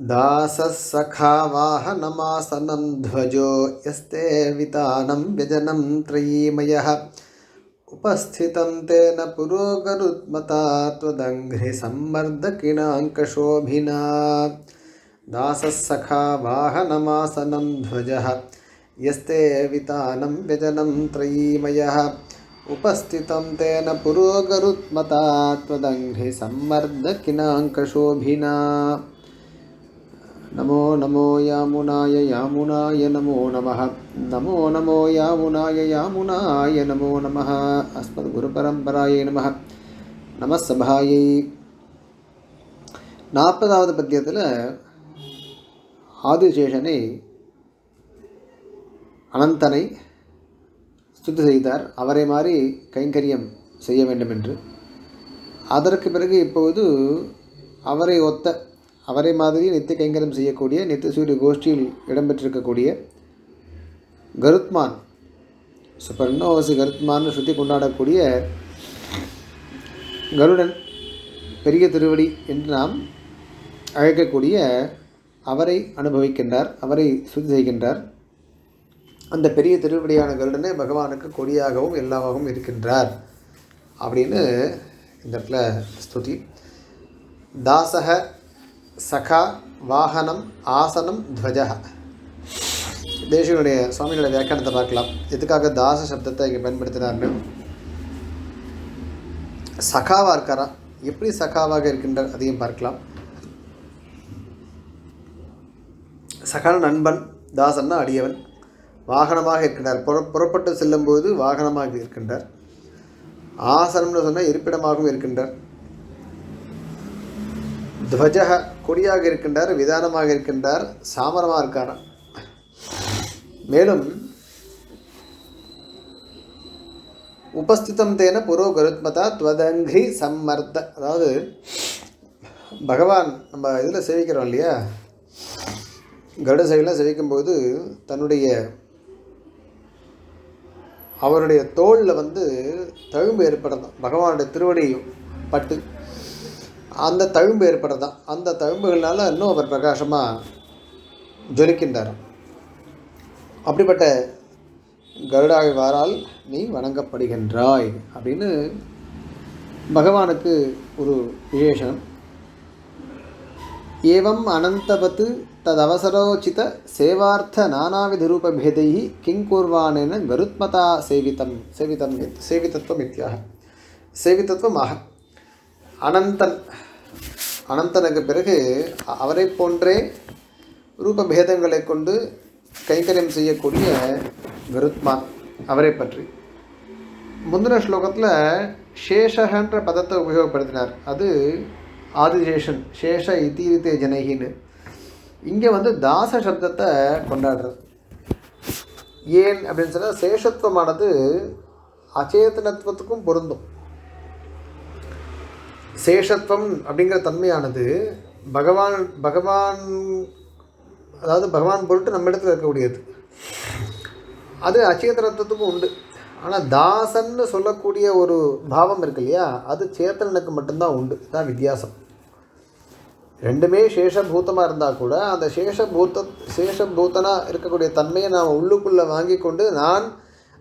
दासः सखा वाहनमासनं ध्वजो यस्ते वितानं व्यजनं त्रयीमयः उपस्थितं तेन पुरोगरुत्मता त्वदङ्घ्रिसम्मर्दकिणाङ्कशोभिना दासः सखा वाहनमासनं ध्वजः यस्ते वितानं व्यजनं त्रयीमयः उपस्थितं तेन पुरोगरुत्मता त्वदङ्घ्रिसम्मर्दकिणाङ्कशोभिना नमो नमो यामुनाय यामुनाय नमो नमः नमो नमो यामुनाय यामुनाय नमो नमः अस्मद्गुरुपरम्परायै नमः நம சபாயை. 40வது பத்தியத்தில் ஆதிசேஷனை அனந்தனை ஸ்துதி செய்தார். அவரை மாதிரி கைங்கரியம் செய்ய வேண்டும் என்று. அதற்கு பிறகு இப்போது அவரை மாதிரி நித்திய கைங்கரியம் செய்யக்கூடிய நித்திய சூரிய கோஷ்டியில் இடம்பெற்றிருக்கக்கூடிய கருத்மான், சுபர்ணோசி கருத்மான் ஸ்ருதி கொண்டாடக்கூடிய கருடன், பெரிய திருவடி என்று நாம் அழைக்கக்கூடிய அவரை அனுபவிக்கின்றார், அவரை ஸ்துதி செய்கின்றார். அந்த பெரிய திருவடியான கருடனே பகவானுக்கு கொடியாகவும் எல்லாமாகவும் இருக்கின்றார் அப்படின்னு இந்த இடத்துல ஸ்துதி. தாசக சகா வாகனம் ஆசனம் துவஜா. தேசிகனுடைய சுவாமிகளுடைய வியாக்கியானத்தை பார்க்கலாம். எதுக்காக தாச சப்தத்தை இங்கே பயன்படுத்தினார்னு. சகாவாக இருக்காரா, எப்படி சகாவாக இருக்கின்றார் அதையும் பார்க்கலாம். சகான நண்பன், தாசன்னா அடியவன். வாகனமாக இருக்கின்றார், புறப்பட்டு செல்லும்போது வாகனமாக இருக்கின்றார். ஆசனம்னு சொன்னால் இருப்பிடமாகவும் இருக்கின்றார். துவஜக கொடியாக இருக்கின்றார், விதானமாக இருக்கின்றார், சாமரமாக இருக்காராம். மேலும் உபஸ்திதம் தேன புரோ கருத்மதா துவதங்கிரி சம்மர்த்த. அதாவது பகவான் நம்ம இதில் சேவிக்கிறோம் இல்லையா, கருட சைடில் சேவிக்கும்போது அவருடைய தோளில் தழும்பு ஏற்படுறதான், பகவானுடைய திருவடி பட்டு அந்த தழும்பு ஏற்படுறதான். அந்த தழும்புகள்னால இன்னும் அவர் பிரகாசமாக ஜொலிக்கின்றார். அப்படிப்பட்ட கருடாழ்வாரால் நீ வணங்கப்படுகின்றாய் அப்படின்னு பகவானுக்கு ஒரு விசேஷம். ஏவம் அனந்தவத் ததவசரோச்சித சேவார்த்த நானாவித ரூபபேதை கிங்கூர்வானேன கருத்மதா சேவிதத்துவம் இத்தியாக சேவிதத்துவமாக. அனந்தனுக்கு பிறகு அவரை போன்றே ரூபபேதங்களை கொண்டு கைங்கரியம் செய்யக்கூடிய கருத்மான், அவரை பற்றி முந்தின ஸ்லோகத்தில் சேஷன்ற பதத்தை உபயோகப்படுத்தினார். அது ஆதிசேஷன், சேஷ இத்தீரித்தே ஜனகின்னு. இங்கே தாச சப்தத்தை கொண்டாடுறது. ஏன் அப்படின்னு சொன்னால், சேஷத்துவமானது அச்சேதனத்துவத்துக்கும் பொருந்தும். சேஷத்துவம் அப்படிங்கிற தன்மையானது பகவான் அதாவது பகவான் பொருட்டு நம்ம இடத்துல இருக்கக்கூடியது. அது அச்சேதனத்துவத்துக்கும் உண்டு. ஆனால் தாசன்னு சொல்லக்கூடிய ஒரு பாவம் இருக்கு இல்லையா, அது சேத்தனனுக்கு மட்டும்தான் உண்டு. இதுதான் வித்தியாசம். ரெண்டுமே சேஷபூதமாக இருந்தால் கூட அந்த சேஷபூதனாக இருக்கக்கூடிய தன்மையை நாம் உள்ளுக்குள்ளே வாங்கி கொண்டு நான்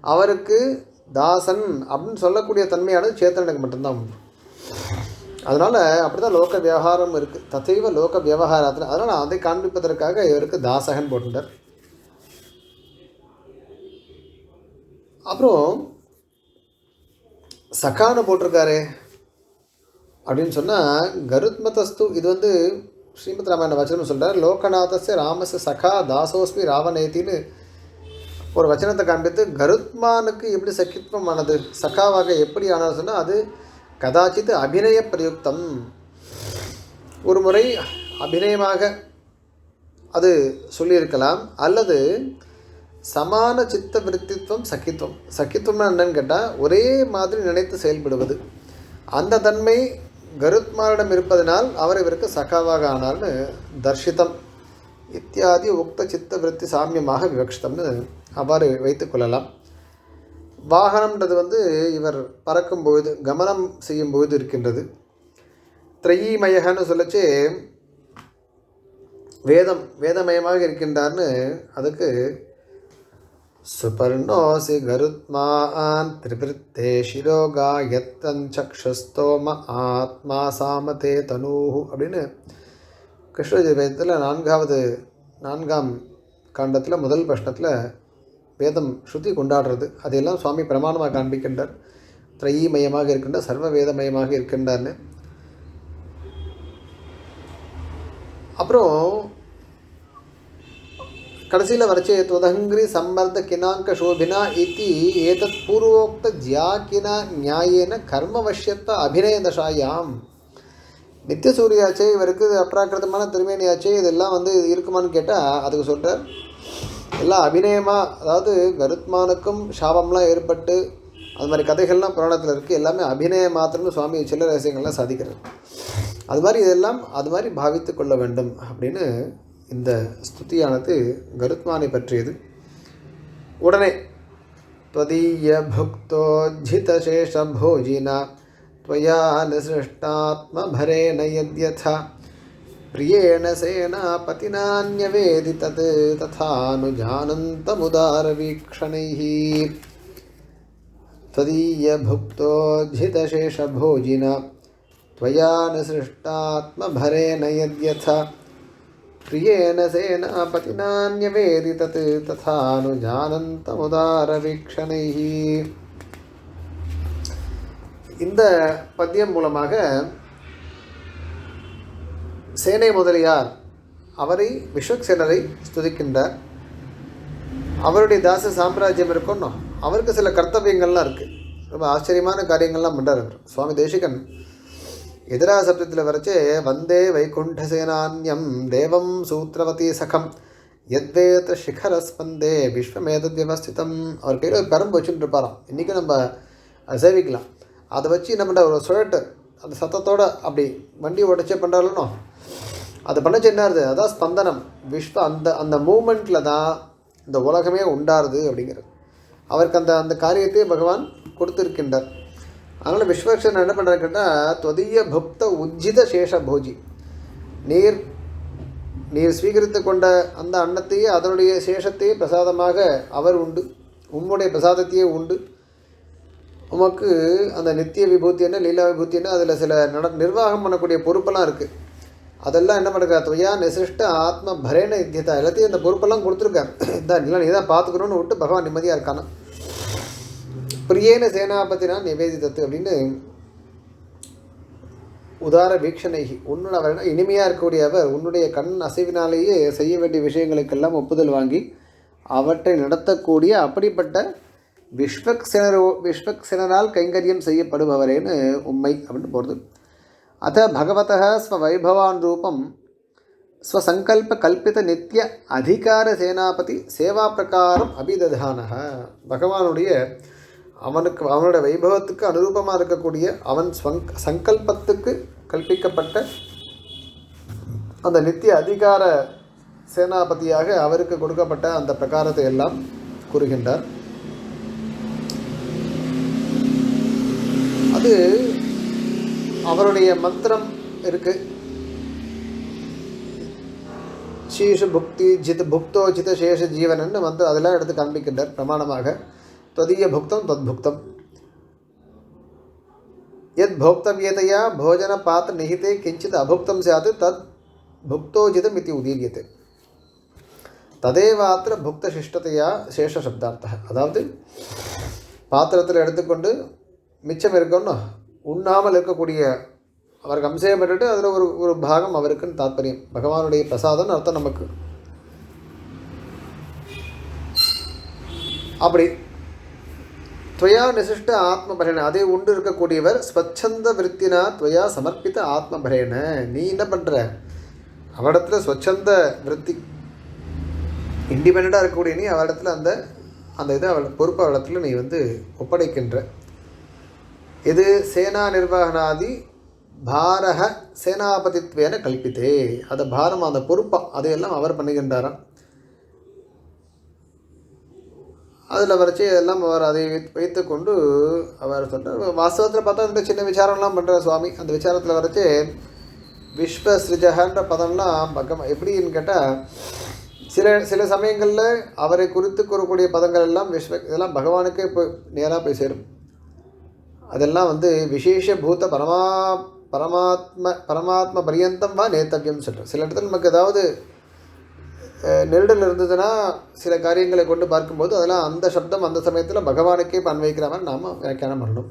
அவருக்கு தாசன் அப்படின்னு சொல்லக்கூடிய தன்மையானது சேத்தனனுக்கு மட்டும்தான் உண்டு. அதனால் அப்படி தான் லோக விவகாரம் இருக்குது. தத்தைவ லோக விவகாரத்தில். அதனால் அதை காண்பிப்பதற்காக இவருக்கு தாசகன் போட்டுட்டார். அப்புறம் சகான்னு போட்டிருக்காரு அப்படின்னு சொன்னால் கருத்மதஸ்து. இது ஸ்ரீமத் ராமாயண வச்சனம் சொல்கிறார். லோகநாதஸ்ய ராமஸ்ய சகா தாசோஸ்மி ராவணேத்தின்னு ஒரு வச்சனத்தை காண்பித்து கருத்மானுக்கு எப்படி சக்கித்வமானது, சகாவாக எப்படி ஆனது சொன்னால், அது கதாச்சித் அபிநய பிரயுக்தம். ஒரு முறை அபிநயமாக அது சொல்லியிருக்கலாம். அல்லது சமான சித்த விருத்தித்வம் சக்கித்துவம். சக்கித்துவம்னா என்னன்னு கேட்டால், ஒரே மாதிரி நினைத்து செயல்படுவது. அந்த தன்மை கருத்மானிடம் இருப்பதனால் அவர் இவருக்கு சகாவாக ஆனார்னு தர்ஷிதம் இத்தியாதி உக்த சித்த விருத்தி சாமியமாக விவக்ஷிதம்னு அவ்வாறு வைத்து கொள்ளலாம். வாகனம்ன்றது இவர் பறக்கும்பொழுது, கமனம் செய்யும்பொழுது இருக்கின்றது. திரையீமயகன்னு சொல்லச்சு வேதமயமாக இருக்கின்றார்னு அதுக்கு சுபர்ணோசி கருத்மான் திரிபிருத்தே சிரோகா யத்தஞ்சக்ஷஸ்தோம ஆத்மா சாமதே தனூஹு அப்படின்னு கிருஷ்ணஜெயத்தில் நான்காம் காண்டத்தில் முதல் பிரஷ்னத்தில் வேதம் ஸ்ருதி கொண்டாடுறது அதையெல்லாம் சுவாமி பிரமாணமாக காண்பிக்கின்றார். திரையீமயமாக இருக்கின்றார், சர்வ வேதமயமாக இருக்கின்றார்னு. அப்புறம் கடைசியில் வரைச்சே துவதங்கிரி சம்பர்த கினாங்க சோபினா இத்தி ஏதத் பூர்வோக்த ஜியாக்கினா நியாயேன கர்மவஷ்யத்த அபிநய தசாயாம். நித்திய சூரியாச்சே, இவருக்கு அப்ராக்கிருதமான திருமேனியாச்சே, இதெல்லாம் இருக்குமான்னு கேட்டால் அதுக்கு சொல்கிறார் எல்லாம் அபிநயமாக, அதாவது கருத்மானுக்கும் சாபம்லாம் ஏற்பட்டு அது மாதிரி கதைகள்லாம் புராணத்தில் இருக்குது. எல்லாமே அபிநய மாத்திரம்னு சுவாமி சில ரகசியங்கள்லாம் சாதிக்கிறார். அது மாதிரி இதெல்லாம் அது மாதிரி பாவித்து கொள்ள வேண்டும் அப்படின்னு இந்த ஸ்துதியானது கருத்மானை பற்றியது. உடனே त्वदीय भुक्तोज्झितशेष भोजिना त्वया निसृष्टात्मभरेण यद्यथा प्रियेण सेनापतिनान्यवेदि तत् तथानुजानन्तमुदारवीक्षणैः त्वदीय भुक्तोज्झितशेष भोजिना त्वया निसृष्टात्मभरेण यद्यथा प्रियेण सेनापतिनान्यवेदि तत् तथानुजानन्तमुदारवीक्षणैः. இந்த பத்தியம் மூலமாக சேனை முதலியார் அவரை விஸ்வக்சேனரை ஸ்துதிக்கின்றார். அவருடைய தாச சாம்ராஜ்யம் இருக்கணும், அவருக்கு சில கர்த்தவியங்கள்லாம் இருக்குது. ரொம்ப ஆச்சரியமான காரியங்கள்லாம் பண்ணுறார் அவர். சுவாமி தேசிகன் எதிரா சப்தத்தில் வரைச்சே வந்தே வைகுண்ட சேனான்யம் தேவம் சூத்திரவதி சகம் யத்வேத சிகரஸ்பந்தே விஸ்வமேதத் வியவஸ்திதம். அவர் கையில் ஒரு கரும்பு வச்சுட்டு இருப்பாராம். இன்றைக்கி நம்ம சேவிக்கலாம். அதை வச்சு என்ன பண்ணுற ஒரு சுழட்டு அந்த சத்தத்தோடு அப்படி வண்டி உடச்சே பண்ணுறாலும் அதை பண்ணச்சு என்ன ஆகுது, அதான் ஸ்பந்தனம். அந்த மூமெண்ட்டில் தான் இந்த உலகமே உண்டாருது அப்படிங்கிறது. அவருக்கு அந்த காரியத்தை பகவான் கொடுத்துருக்கின்றார். அதனால் விஸ்வக்சேனர் என்ன பண்ணுறாரு கேட்டால் துவதீய புக்த உஜ்ஜித சேஷ போஜி, நீர் ஸ்வீகரித்து கொண்ட அந்த அன்னத்தையே அதனுடைய சேஷத்தையே பிரசாதமாக அவர் உண்டு, உம்முடைய பிரசாதத்தையே உண்டு. உமக்கு அந்த நித்திய விபூத்தி என்ன லீலா விபூத்தி என்ன அதில் சில நிர்வாகம் பண்ணக்கூடிய பொறுப்பெல்லாம் இருக்குது. அதெல்லாம் என்ன பண்ணுறா துவயா நிசிஷ்ட ஆத்ம பரேன யுத்தியதா, எல்லாத்தையும் இந்த பொறுப்பெல்லாம் கொடுத்துருக்கார். இதான் இல்லை, நீ தான் பார்த்துக்கணும்னு விட்டு பகவான் நிம்மதியாக இருக்கானா. பிரியேன சேனாபதினா நிவேதிதத்து அப்படின்னு உதார வீக்ஷணைகி, உன்னோட அவர் இனிமையாக இருக்கக்கூடிய அவர் உன்னுடைய கண் அசைவினாலேயே செய்ய வேண்டிய விஷயங்களுக்கெல்லாம் ஒப்புதல் வாங்கி அவற்றை நடத்தக்கூடிய அப்படிப்பட்ட விஸ்வக்சேனரால் கைங்கரியம் செய்யப்படுபவரேன்னு உண்மை அப்படின்னு போகிறது. அத பகவதः ஸ்வவைபவான் ரூபம் ஸ்வசங்கல்ப கல்பித நித்திய அதிகார சேனாபதி சேவா பிரகாரம் அபிததானः. பகவானுடைய அவனுடைய வைபவத்துக்கு அனுரூபமாக இருக்கக்கூடிய அவன் சங்கல்பத்துக்கு கல்பிக்கப்பட்ட அந்த நித்திய அதிகார சேனாபதியாக அவருக்கு கொடுக்கப்பட்ட அந்த பிரகாரத்தை எல்லாம் கூறுகின்றார். அது அவருடைய மந்திரம் இருக்கு. சீஷ புக்தி புக்தோ ஜித சேஷ ஜீவனன்னு அதெல்லாம் எடுத்து காண்பிக்கின்றார் பிரமாணமாக. त्वदीय भुक्तं तद्भुक्तं यद् भोक्तव्यतया भोजन पात्र निहिते किंचित अभुक्तं स्यात् तद् भुक्तोजितम् इति उदीर्यते तदेवात्र भुक्तशिष्टतया शेष शब्दार्थः. அதாவது பாத்திரத்தில் எடுத்துக்கொண்டு மிச்சம் இருக்கணும், உண்ணாமல் இருக்கக்கூடிய அவருக்கு அம்சம் பெற்றுட்டு அதில் ஒரு பாகம் அவருக்குன்னு தாற்பயம். பகவானுடைய பிரசாதம்னு அர்த்தம் நமக்கு. அப்படி துவயா நிசிஷ்ட ஆத்மபரேன அதை உண்டு இருக்கக்கூடியவர் ஸ்வச்சந்த விற்த்தினா துவயா சமர்ப்பித்த ஆத்மபரேன. நீ என்ன பண்ணுற, அவரிடத்துல ஸ்வச்சந்த விற்பி இண்டிபெண்ட்டாக இருக்கக்கூடிய நீ அவரிடத்துல அந்த இதை பொறுப்பு அவரிடத்துல நீ ஒப்படைக்கின்ற. இது சேனா நிர்வாகனாதி பாரக சேனாபதித்வேன கல்பித்தே, அதை பாரம் அந்த பொறுப்பாக அதையெல்லாம் அவர் பண்ணுகின்றாராம். அதில் வரைச்சி எல்லாம் அவர் அதை வைத்து கொண்டு அவர் சொல்கிறார். வாஸ்தவத்தில் பார்த்தா இந்த சின்ன விசாரம்லாம் பண்ணுற சுவாமி. அந்த விசாரத்தில் வரைச்சி விஸ்வசிருஜகன்ற பதம்லாம் எப்படின்னு கேட்டால் சில சமயங்களில் அவரை குறித்து கூறக்கூடிய பதங்கள் எல்லாம் இதெல்லாம் பகவானுக்கே போய் நேராக போய் சேரும். அதெல்லாம் விசேஷ பூத பரமாத்ம பரியந்தம் வா நேத்தவியம் சொல்கிறேன். சில இடத்துல நமக்கு ஏதாவது நெருடல் இருந்ததுன்னா சில காரியங்களை கொண்டு பார்க்கும்போது அதெல்லாம் அந்த சப்தம் அந்த சமயத்தில் பகவானுக்கே அன்வைக்கிற மாதிரி நாம் வியாக்கியானம் பண்ணணும்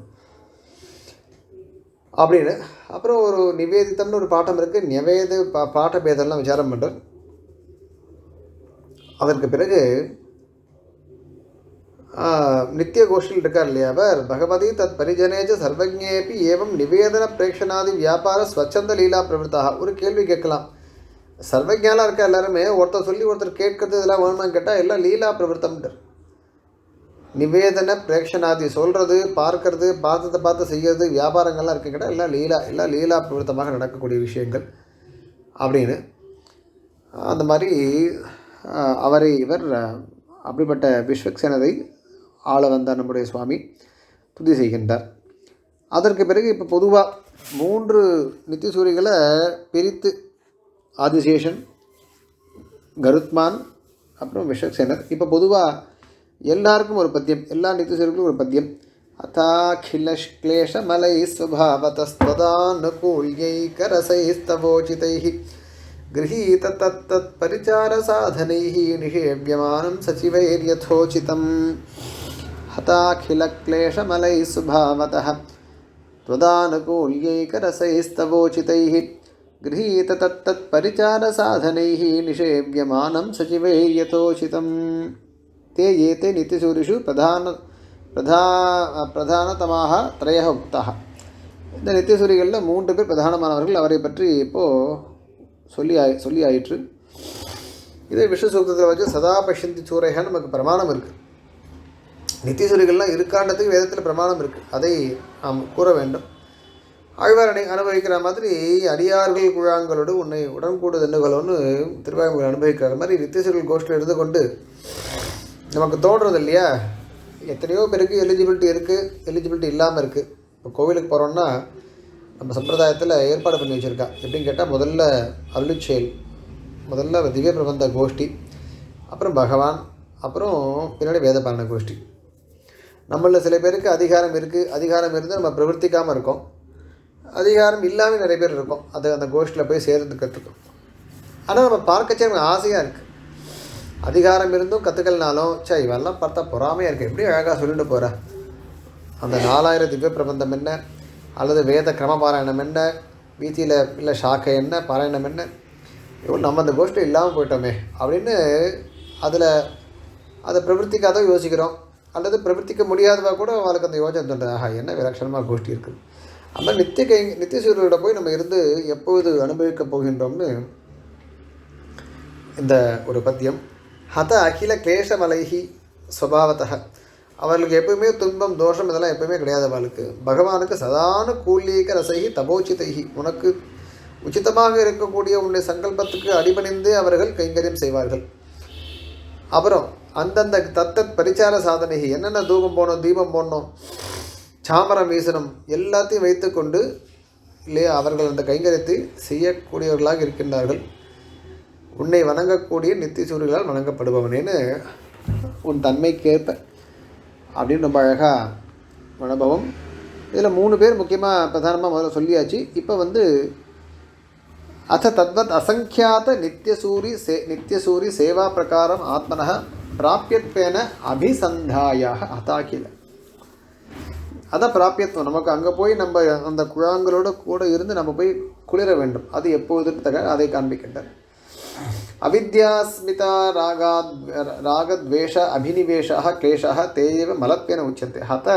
அப்படின்னு. அப்புறம் ஒரு நிவேதித்தம்னு ஒரு பாட்டம் இருக்குது. நிவேத பாட்ட பேதெல்லாம் விசாரம் பண்ணுறார். அதற்கு பிறகு நித்திய கோஷ்டில் இருக்கார் இல்லையா அவர், பகவதி தத் பரிஜனேஜ சர்வஜேபி ஏவம் நிவேதன பிரேக்ஷனாதி வியாபார ஸ்வச்சந்த லீலா பிரவருத்தாக. ஒரு கேள்வி கேட்கலாம், சர்வஜாலாக இருக்கா எல்லாருமே, ஒருத்தர் சொல்லி ஒருத்தர் கேட்கறது இதெல்லாம் வேணுமான்னு கேட்டால் எல்லாம் லீலா பிரவருத்தம்ன்றார். நிவேதன பிரேக்ஷனாதி சொல்கிறது, பார்க்கறது, பார்த்து செய்கிறது, வியாபாரங்கள்லாம் இருக்கு கேட்டால் எல்லாம் லீலா பிரவருத்தமாக நடக்கக்கூடிய விஷயங்கள் அப்படின்னு. அந்த மாதிரி இவர் அப்படிப்பட்ட விஸ்வக்சேனரை ஆள வந்தார் நம்முடைய சுவாமி துதி செய்கின்றார். அதற்கு பிறகு இப்போ பொதுவாக 3 நித்தியசூரிகளை பிரித்து, ஆதிசேஷன், கருத்மான், அப்புறம் விஸ்வக்சேனர். இப்போ பொதுவாக எல்லாருக்கும் ஒரு பத்தியம், எல்லா நித்தியசூரிகளுக்கும் ஒரு பத்தியம். அதாகிலக்லேஷ மலை ஸ்வபாவதஸ்ததானுகூல்யைகரசைஸ்தவோசிதைஹி गृहीत तत्तत् परिचार साधनैः निषेव्यमानं सचिवैर्यथोचितं हताखिलक्लेशमलैः सुभावतः त्वदानुकूल्यैकरसैस्तवोचितैः गृहीत तत्तत् परिचार साधनैः निषेव्यमानं सचिवैर्यथोचितं ते एते नित्यसूरिषु பிரதானதமாக त्रयः उक्ताः. இந்த நித்தியசூரிகளில் 3 பேர் பிரதானமானவர்கள். அவரை பற்றி இப்போது சொல்லி ஆயிற்று. இதே விஷ்ணு சூக்தத்தில் வச்சு சதா பஷ்யந்தி சூரைகள் நமக்கு பிரமாணம் இருக்குது. நித்தியசூரிகள்லாம் இருக்காண்டத்துக்கு வேதத்தில் பிரமாணம் இருக்குது, அதை நாம் கூற வேண்டும். ஆழ்வார் அனுபவிக்கிற மாதிரி அடியார்கள் குழாங்களோடு உன்னை உடன்கூடு தண்டுகளோன்னு திருவாயூர் அனுபவிக்கிற மாதிரி நித்தியசூரிகள் கோஷ்டில் இருந்து கொண்டு நமக்கு தோன்றது இல்லையா. எத்தனையோ பேருக்கு எலிஜிபிலிட்டி இருக்குது, எலிஜிபிலிட்டி இல்லாமல் இருக்குது. இப்போ கோவிலுக்கு போகிறோன்னா நம்ம சம்பிரதாயத்தில் ஏற்பாடு பண்ணி வச்சுருக்கா. எப்படின்னு கேட்டால் முதல்ல அருளிச்செயல், முதல்ல திவ்ய பிரபந்த கோஷ்டி, அப்புறம் பகவான், அப்புறம் பின்னாடி வேதபாரண கோஷ்டி. நம்மளில் சில பேருக்கு அதிகாரம் இருக்குது, அதிகாரம் இருந்து நம்ம பிரவர்த்திக்காமல் இருக்கோம். அதிகாரம் இல்லாமல் நிறைய பேர் இருக்கோம், அது அந்த கோஷ்டியில் போய் சேர்ந்துக்கிறதுக்கும். ஆனால் நம்ம பார்க்கச்சே நமக்கு ஆசையாக இருக்குது. அதிகாரம் இருந்தும் கற்றுக்கலனாலும் இவெல்லாம் பார்த்தா பொறாமையாக இருக்குது, எப்படி அழகாக சொல்லிட்டு போகிற. அந்த 4000 திவ்ய பிரபந்தம் என்ன, அல்லது வேத கிரம பாராயணம் என்ன, வீதியில் இல்லை சாக்கை என்ன, பாராயணம் என்ன, இவ்வளோ நம்ம அந்த கோஷ்டி இல்லாமல் போயிட்டோமே அப்படின்னு அதை பிரவர்த்திக்காத யோசிக்கிறோம். அல்லது பிரவர்த்திக்க முடியாதவா கூட அவளுக்கு அந்த யோசனை தோன்றது, ஆஹா என்ன விலட்சணமாக கோஷ்டி இருக்குது. அந்த நித்தியசூரியோட போய் நம்ம இருந்து எப்போது அனுபவிக்கப் போகின்றோம்னு இந்த ஒரு பத்தியம். ஹத அகில கிளேஷமலைஹி ஸ்வபாவத்தः, அவர்களுக்கு எப்பவுமே துன்பம் தோஷம் இதெல்லாம் எப்பவுமே கிடையாது. அவளுக்கு பகவானுக்கு சதானு கூலீக ரசைஹி தபோச்சிதைஹி, உனக்கு உச்சிதமாக இருக்கக்கூடிய உன்னுடைய சங்கல்பத்துக்கு அடிபணிந்து அவர்கள் கைங்கரியம் செய்வார்கள். அப்புறம் அந்தந்த தத்தத் பரிச்சார சாதனைகி, என்னென்ன தூபம் போடணும், தீபம் போடணும், சாமரம் வீசணும், எல்லாத்தையும் வைத்து கொண்டு இல்லையா அவர்கள் அந்த கைங்கரியத்தை செய்யக்கூடியவர்களாக இருக்கின்றார்கள். உன்னை வணங்கக்கூடிய நித்தியசூரிகளால் வணங்கப்படுபவனேன்னு உன் தன்மைக்கேற்ப அப்படின்னு ரொம்ப அழகாக அனுபவம். இதில் 3 பேர் முக்கியமாக பிரதானமாக முதல்ல சொல்லியாச்சு. இப்போ அத்த தத்வத் அசங்கியாத நித்தியசூரி சேவா பிரகாரம் ஆத்மனः பிராபியத்வேன அபிசந்தாயாக அதாக்கில. அதான் பிராபியத்துவம். நமக்கு அங்கே போய் நம்ம அந்த குழாங்களோட கூட இருந்து நம்ம போய் குளிர வேண்டும். அது எப்போதுன்னு தக அதை காண்பிக்கின்றார். அவித்யாஸ்மிதா ராகத்வேஷ அபினிவேஷः क्लेशः ते एव मलत्वेन उच्यन्ते. हत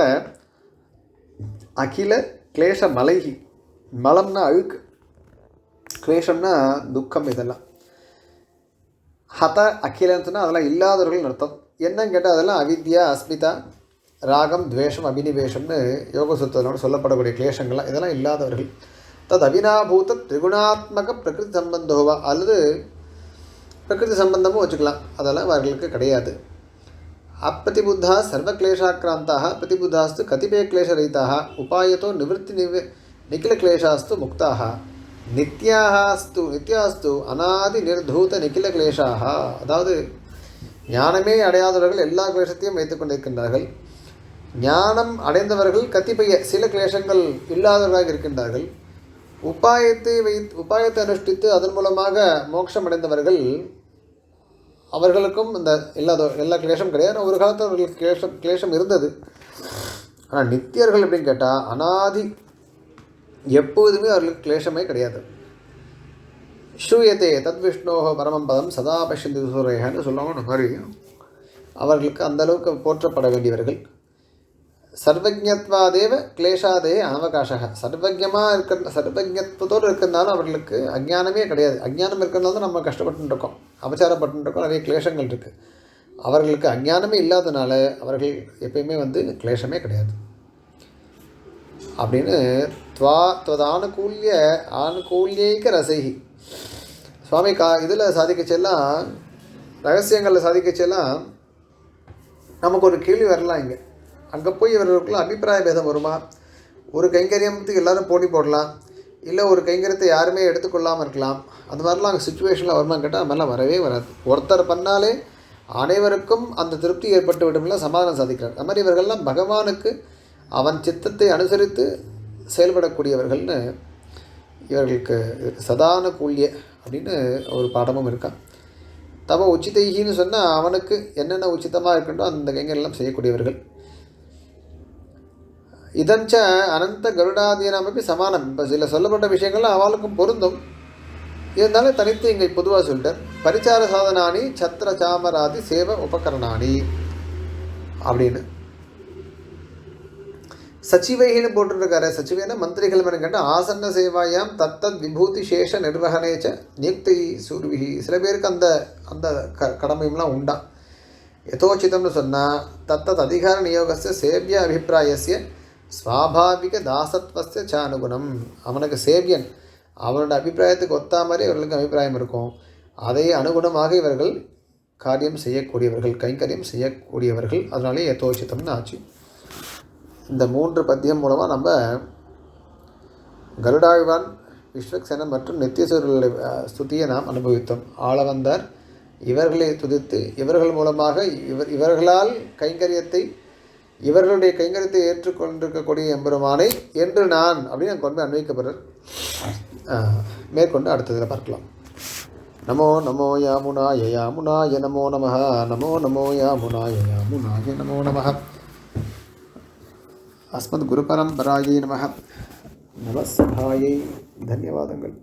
அகில क्लेश மலைஹி, மலம்னா அழுக்கு, क्लेशம்னா துக்கம். இதெல்லாம் ஹத அகிலன்னு சொன்னால் அதெல்லாம் இல்லாதவர்கள் அர்த்தம். என்னன்னு கேட்டால் அதெல்லாம் அவித்யா, அஸ்மிதா, ராகம், துவேஷம், அபினிவேஷம்னு யோக சூத்திரத்தோடு சொல்லப்படக்கூடிய கிளேஷங்கள்லாம் இதெல்லாம் இல்லாதவர்கள். தத் அவினாபூத திரிகுணாத்மக பிரகிருதி சம்பந்தோவா, அல்லது பிரகிருதி சம்பந்தமும் வச்சுக்கலாம், அதெல்லாம் அவர்களுக்கு கிடையாது. அப்பிரதிபுத்தா சர்வக்லேஷாக்கிராந்தாக பிரதிபுத்தாஸ்து கதிபய கிளேஷரகிதாக உபாயத்தோ நிவர்த்தி நிகில கிளேஷாஸ்து முக்தாக நித்யாஸ்து அநாதி நிர்தூத நிகில கிளேஷாக. அதாவது ஞானமே அடையாதவர்கள் எல்லா கிளேசத்தையும் வைத்துக் கொண்டிருக்கின்றார்கள். ஞானம் அடைந்தவர்கள் கத்திப்பைய சில கிளேசங்கள் இல்லாதவர்களாக இருக்கின்றார்கள். உபாயத்தை அனுஷ்டித்து அதன் மூலமாக மோட்சம் அடைந்தவர்கள் அவர்களுக்கும் இந்த எல்லா கிளேசம் கிடையாது. ஒரு காலத்தில் அவர்களுக்கு கிளேசம் இருந்தது. ஆனால் நித்தியர்கள் அப்படின்னு கேட்டால் அனாதி எப்போதுமே அவர்களுக்கு கிளேசமே கிடையாது. ஸ்ரூயத்தே தத் விஷ்ணோஹோ பரமம் பதம் சதா பஷ்யந்தி சூரேகன்னு சொல்லுவாங்க. அந்த மாதிரி அவர்களுக்கு அந்தளவுக்கு போற்றப்பட வேண்டியவர்கள். சர்வஜத்வாதேவ கிளேஷாதே அனவகாசக. சர்வஜத்வத்தோடு இருக்கிறதுனாலும் அவர்களுக்கு அஜ்ஞானமே கிடையாது. அஜ்ஞானம் இருக்கிறதுனால தான் நம்ம கஷ்டப்பட்டுருக்கோம், அபச்சாரப்பட்டுருக்கோம், நிறைய கிளேஷங்கள் இருக்குது. அவர்களுக்கு அஜ்ஞானமே இல்லாதனால அவர்கள் எப்பயுமே கிளேஷமே கிடையாது அப்படின்னு ஆனுகூல்யைக்க ரசைகி சுவாமி இதில் சாதிக்கச்செல்லாம், ரகசியங்களில் சாதிக்கச்செல்லாம் நமக்கு ஒரு கேள்வி வரலாம். அங்கே போய் இவர்களுக்குள்ள அபிப்பிராய பேதம் வருமா? ஒரு கைங்கரியத்துக்கு எல்லோரும் போட்டி போடலாம், இல்லை ஒரு கைங்கரியத்தை யாருமே எடுத்துக்கொள்ளாமல் இருக்கலாம். அந்த மாதிரிலாம் அங்கே சுச்சுவேஷனில் வருமானு கேட்டால் அது மாதிரிலாம் வரவே வராது. ஒருத்தர் பண்ணாலே அனைவருக்கும் அந்த திருப்தி ஏற்பட்டு விடும்லாம் சமாதானம் சாதிக்கிறார். அது மாதிரி இவர்கள்லாம் பகவானுக்கு அவன் சித்தத்தை அனுசரித்து செயல்படக்கூடியவர்கள்னு இவர்களுக்கு சதானுகூல்ய அப்படின்னு ஒரு பாடமும் இருக்கான். தம உச்சிதைகின்னு சொன்னால் அவனுக்கு என்னென்ன உச்சிதமாக இருக்கின்றோ அந்த கைங்கெல்லாம் செய்யக்கூடியவர்கள். இதஞ்ச அனந்த கருடாதீனமப்பி சமானம். இப்போ சில சொல்லப்பட்ட விஷயங்கள்லாம் அவளுக்கும் பொருந்தும். இருந்தாலும் தனித்து இங்கே பொதுவாக சொல்லிட்டார். பரிச்சார சாதனானி சத்திர சாமராதி சேவ உபகரணானி அப்படின்னு. சச்சிவைன்னு போட்டுருக்காரு. சச்சிவைனா மந்திரிகள் கேட்டால் ஆசன்ன சேவாயாம் தத்தத் விபூதி சேஷ நிர்வகனேச்ச நியுக்தி சூர்விகி. சில பேருக்கு அந்த அந்த கடமையெல்லாம் உண்டா. யதோச்சிதம்னு சொன்னால் தத்தத் அதிகார நியோகஸ்ய சேவிய அபிப்பிராயஸ்ய ஸ்வாபாவிக தாசத்வஸ்ய சானுகுணம். அவனுக்கு சேவியன், அவனோட அபிப்பிராயத்துக்கு ஒத்தா மாதிரி இவர்களுக்கு அபிப்பிராயம் இருக்கும். அதை அனுகுணமாக இவர்கள் காரியம் செய்யக்கூடியவர்கள், கைங்கரியம் செய்யக்கூடியவர்கள். அதனாலே யதோச்சிதம்னு ஆச்சு. இந்த 3 பத்தியம் மூலமாக நம்ம கருடாழ்வான், விஸ்வக்சேனன் மற்றும் நித்தியசூரர்களுடைய ஸ்துதியை நாம் அனுபவித்தோம். ஆளவந்தார் இவர்களை துதித்து இவர்கள் மூலமாக இவர்களால் இவர்களுடைய கைங்கரியத்தை ஏற்றுக்கொண்டிருக்கக்கூடிய எம்பெருமானை என்று நான் அப்படின்னு கொண்டு போய் அன்வைக்கப்படுறார். மேற்கொண்டு அடுத்ததில் பார்க்கலாம். நமோ நமோ யாமுனாய யாமுனாய நமோ நமஹ. நமோ நமோ யாமுனாய யாமுனாய நமோ நமஹ. அஸ்மத் குரு பரம்பராயை நமஹ. நமஸ்காயை. தன்யவாதங்கள்.